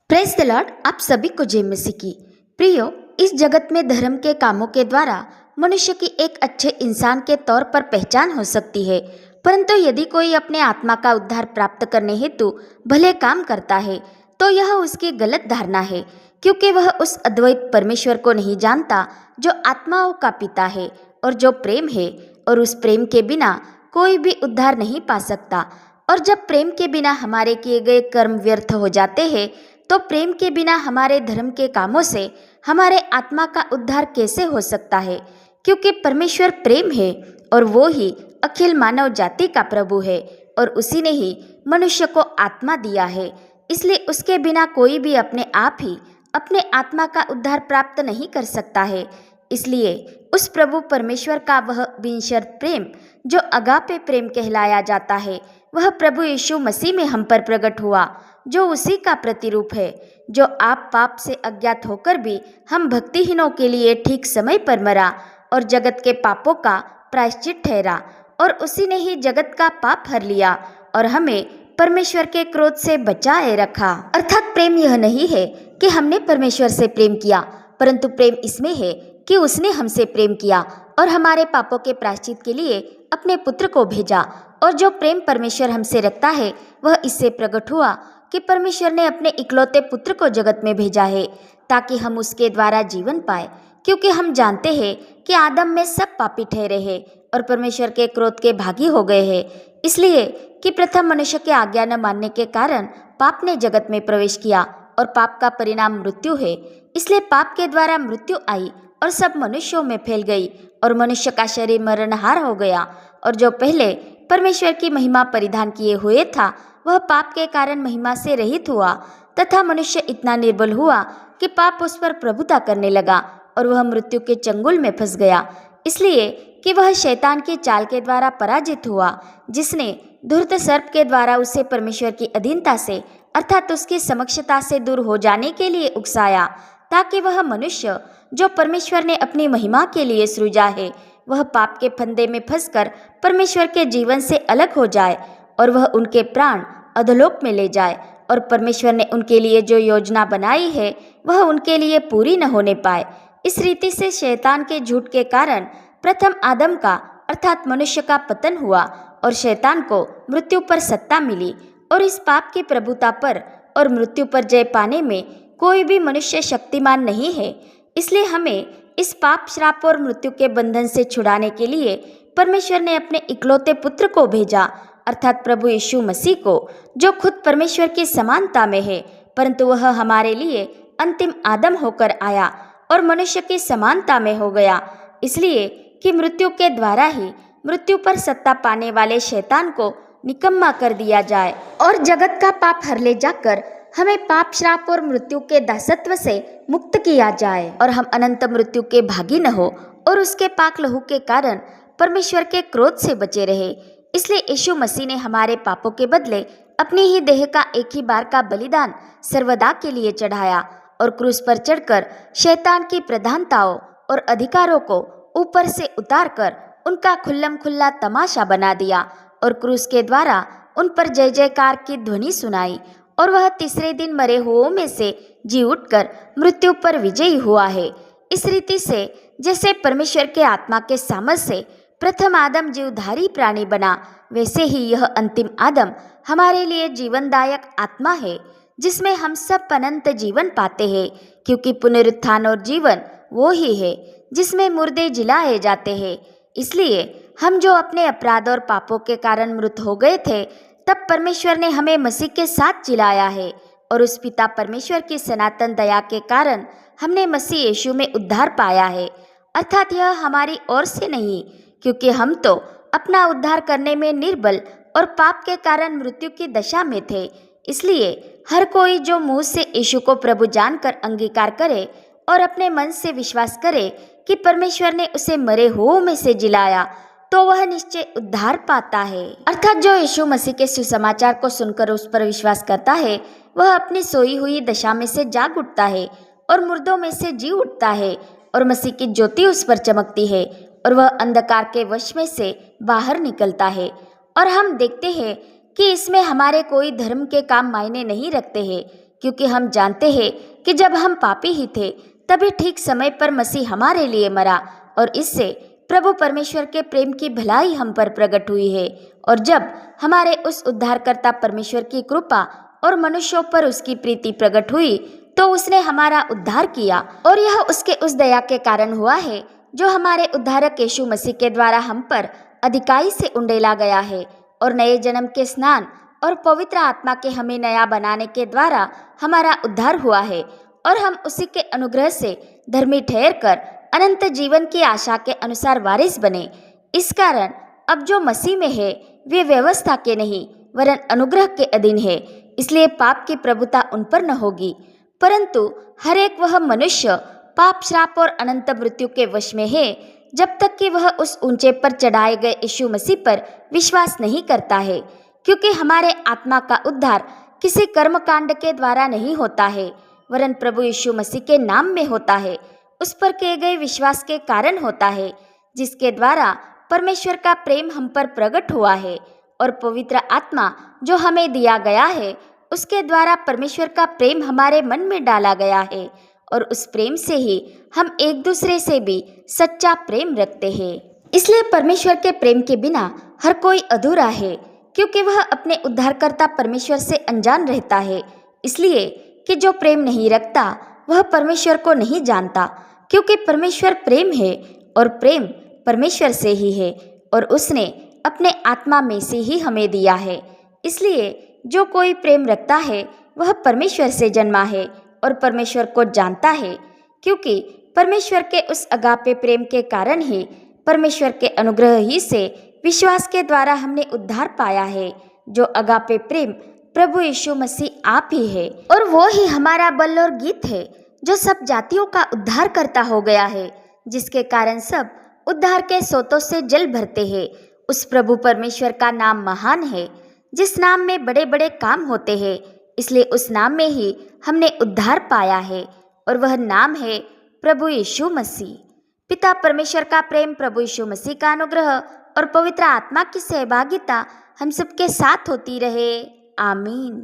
Press the Lord. आप सभी को जय मसीह की। प्रियो, इस जगत में धर्म के कामों के द्वारा मनुष्य की एक अच्छे इंसान के तौर पर पहचान हो सकती है, परंतु यदि कोई अपने आत्मा का उद्धार प्राप्त करने हेतु भले काम करता है तो यह उसकी गलत धारणा है, क्योंकि वह उस अद्वैत परमेश्वर को नहीं जानता जो आत्माओं का पिता है और जो प्रेम है, और उस प्रेम के बिना कोई भी उद्धार नहीं पा सकता। और जब प्रेम के बिना हमारे किए गए कर्म व्यर्थ हो जाते हैं, तो प्रेम के बिना हमारे धर्म के कामों से हमारे आत्मा का उद्धार कैसे हो सकता है? क्योंकि परमेश्वर प्रेम है और वो ही अखिल मानव जाति का प्रभु है, और उसी ने ही मनुष्य को आत्मा दिया है। इसलिए उसके बिना कोई भी अपने आप ही अपने आत्मा का उद्धार प्राप्त नहीं कर सकता है। इसलिए उस प्रभु परमेश्वर का वह बिनशर्त प्रेम जो अगापे प्रेम कहलाया जाता है, वह प्रभु यीशु मसीह में हम पर प्रकट हुआ, जो उसी का प्रतिरूप है, जो आप पाप से अज्ञात होकर भी हम भक्तिहीनों के लिए ठीक समय पर मरा और जगत के पापों का प्रायश्चित ठहरा, और उसी ने ही जगत का पाप हर लिया और हमें परमेश्वर के क्रोध से बचाए रखा। अर्थात प्रेम यह नहीं है कि हमने परमेश्वर से प्रेम किया, परंतु प्रेम इसमें है कि उसने हमसे प्रेम किया और हमारे पापों के प्रायश्चित के लिए अपने पुत्र को भेजा। और जो प्रेम परमेश्वर हमसे रखता है वह इससे प्रकट हुआ कि परमेश्वर ने अपने इकलौते पुत्र को जगत में भेजा है, ताकि हम उसके द्वारा जीवन पाए। क्योंकि हम जानते हैं कि आदम में सब पापी ठहरे हैं और परमेश्वर के क्रोध के भागी हो गए हैं, इसलिए कि प्रथम मनुष्य के आज्ञा न मानने के कारण पाप ने जगत में प्रवेश किया और पाप का परिणाम मृत्यु है। इसलिए पाप के द्वारा मृत्यु आई और सब मनुष्यों में फैल गई, और मनुष्य का शरीर मरणहार हो गया। और जो पहले परमेश्वर की महिमा परिधान किए हुए था, वह पाप के कारण महिमा से रहित हुआ, तथा मनुष्य इतना निर्बल हुआ कि पाप उस पर प्रभुता करने लगा और वह मृत्यु के चंगुल में फंस गया, इसलिए कि वह शैतान की चाल के द्वारा पराजित हुआ, जिसने धूर्त सर्प के द्वारा उसे परमेश्वर की अधीनता से अर्थात उसकी समक्षता से दूर हो जाने के लिए उकसाया, ताकि वह मनुष्य जो परमेश्वर ने अपनी महिमा के लिए सृजा है, वह पाप के फंदे में फंसकर परमेश्वर के जीवन से अलग हो जाए और वह उनके प्राण अधोलोक में ले जाए, और परमेश्वर ने उनके लिए जो योजना बनाई है वह उनके लिए पूरी न होने पाए। इस रीति से शैतान के झूठ के कारण प्रथम आदम का अर्थात मनुष्य का पतन हुआ और शैतान को मृत्यु पर सत्ता मिली, और इस पाप की प्रभुता पर और मृत्यु पर जय पाने में कोई भी मनुष्य शक्तिमान नहीं है। इसलिए हमें इस पाप श्राप और मृत्यु के बंधन से छुड़ाने के लिए परमेश्वर ने अपने इकलौते पुत्र को भेजा, अर्थात प्रभु यीशु मसीह को, जो खुद परमेश्वर की समानता में है, परंतु वह हमारे लिए अंतिम आदम होकर आया और मनुष्य की समानता में हो गया, इसलिए कि मृत्यु के द्वारा ही मृत्यु पर सत्ता पाने वाले शैतान को निकम्मा कर दिया जाए और जगत का पाप हर ले जाकर हमें पाप श्राप और मृत्यु के दासत्व से मुक्त किया जाए, और हम अनंत मृत्यु के भागी न हो और उसके पाक लहू के कारण परमेश्वर के क्रोध से बचे रहे। इसलिए यीशु मसीह ने हमारे पापों के बदले अपनी ही देह का एक ही बार का बलिदान सर्वदा के लिए चढ़ाया और क्रूस पर चढ़कर शैतान की प्रधानताओं और अधिकारों को ऊपर से उतार कर उनका खुल्लम खुल्ला तमाशा बना दिया, और क्रूस के द्वारा उन पर जय जयकार की ध्वनि सुनाई, और वह तीसरे दिन मरे हुओं में से जी उठकर मृत्यु पर विजयी हुआ है। इस रीति से जैसे परमेश्वर के आत्मा के सामर्थ से प्रथम आदम जीवधारी प्राणी बना, वैसे ही यह अंतिम आदम हमारे लिए जीवनदायक आत्मा है, जिसमें हम सब अनंत जीवन पाते हैं। क्योंकि पुनरुत्थान और जीवन वो ही है जिसमें मुर्दे जिलाए जाते हैं। इसलिए हम जो अपने अपराध और पापों के कारण मृत हो गए थे, तब परमेश्वर ने हमें मसीह के साथ जिलाया है, और उस पिता परमेश्वर की सनातन दया के कारण हमने मसीह यीशु में उद्धार पाया है। अर्थात यह हमारी ओर से नहीं, क्योंकि हम तो अपना उद्धार करने में निर्बल और पाप के कारण मृत्यु की दशा में थे। इसलिए हर कोई जो मुंह से यीशु को प्रभु जानकर अंगीकार करे और अपने मन से विश्वास करे कि परमेश्वर ने उसे मरे हुओं में से जिलाया, तो वह निश्चय उद्धार पाता है। अर्थात जो यीशु मसीह के सुसमाचार को सुनकर उस पर विश्वास करता है, वह अपनी सोई हुई दशा में से जाग उठता है और मुर्दों में से जी उठता है, और मसीह की ज्योति उस पर चमकती है और वह अंधकार के वश में से बाहर निकलता है। और हम देखते हैं कि इसमें हमारे कोई धर्म के काम मायने नहीं रखते हैं, क्योंकि हम जानते हैं कि जब हम पापी ही थे तभी ठीक समय पर मसीह हमारे लिए मरा और इससे प्रभु परमेश्वर के प्रेम की भलाई हम पर प्रकट हुई है। और जब हमारे उस उद्धारकर्ता परमेश्वर की कृपा और मनुष्यों पर उसकी प्रीति प्रकट हुई तो उसने हमारा उद्धार किया और यह उसके उस दया के कारण हुआ है जो हमारे उद्धारक यीशु मसीह के द्वारा हम पर अधिकाई से उंडेला गया है। और नए जन्म के स्नान और पवित्र आत्मा के हमें नया बनाने के द्वारा हमारा उद्धार हुआ है और हम उसी के अनुग्रह से धर्मी ठहरकर अनंत जीवन की आशा के अनुसार वारिस बने। इस कारण अब जो मसीह में है वे व्यवस्था के नहीं वरन अनुग्रह के अधीन है, इसलिए पाप की प्रभुता उन पर न होगी। परंतु हर एक वह मनुष्य पाप, श्राप और अनंत मृत्यु के वश में है जब तक कि वह उस ऊंचे पर चढ़ाए गए यीशु मसीह पर विश्वास नहीं करता है। क्योंकि हमारे आत्मा का उद्धार किसी कर्म कांड के द्वारा नहीं होता है वरन प्रभु यीशु मसीह के नाम में होता है, उस पर किए गए विश्वास के कारण होता है, जिसके द्वारा परमेश्वर का प्रेम हम पर प्रकट हुआ है। और पवित्र आत्मा जो हमें दिया गया है उसके द्वारा परमेश्वर का प्रेम हमारे मन में डाला गया है और उस प्रेम से ही हम एक दूसरे से भी सच्चा प्रेम रखते हैं। इसलिए परमेश्वर के प्रेम के बिना हर कोई अधूरा है, क्योंकि वह अपने उद्धारकर्ता परमेश्वर से अनजान रहता है। इसलिए कि जो प्रेम नहीं रखता वह परमेश्वर को नहीं जानता, क्योंकि परमेश्वर प्रेम है और प्रेम परमेश्वर से ही है और उसने अपने आत्मा में से ही हमें दिया है। इसलिए जो कोई प्रेम रखता है वह परमेश्वर से जन्मा है और परमेश्वर को जानता है, क्योंकि परमेश्वर के उस अगापे प्रेम के कारण ही परमेश्वर के अनुग्रह ही से विश्वास के द्वारा हमने उद्धार पाया है। जो अगापे प्रेम प्रभु यीशु मसीह आप ही है और वो ही हमारा बल और गीत है जो सब जातियों का उद्धार करता हो गया है, जिसके कारण सब उद्धार के सोतों से जल भरते हैं। उस प्रभु परमेश्वर का नाम महान है जिस नाम में बड़े बड़े काम होते हैं, इसलिए उस नाम में ही हमने उद्धार पाया है और वह नाम है प्रभु यीशु मसीह। पिता परमेश्वर का प्रेम, प्रभु यीशु मसीह का अनुग्रह और पवित्र आत्मा की सहभागिता हम सबके साथ होती रहे। आमीन।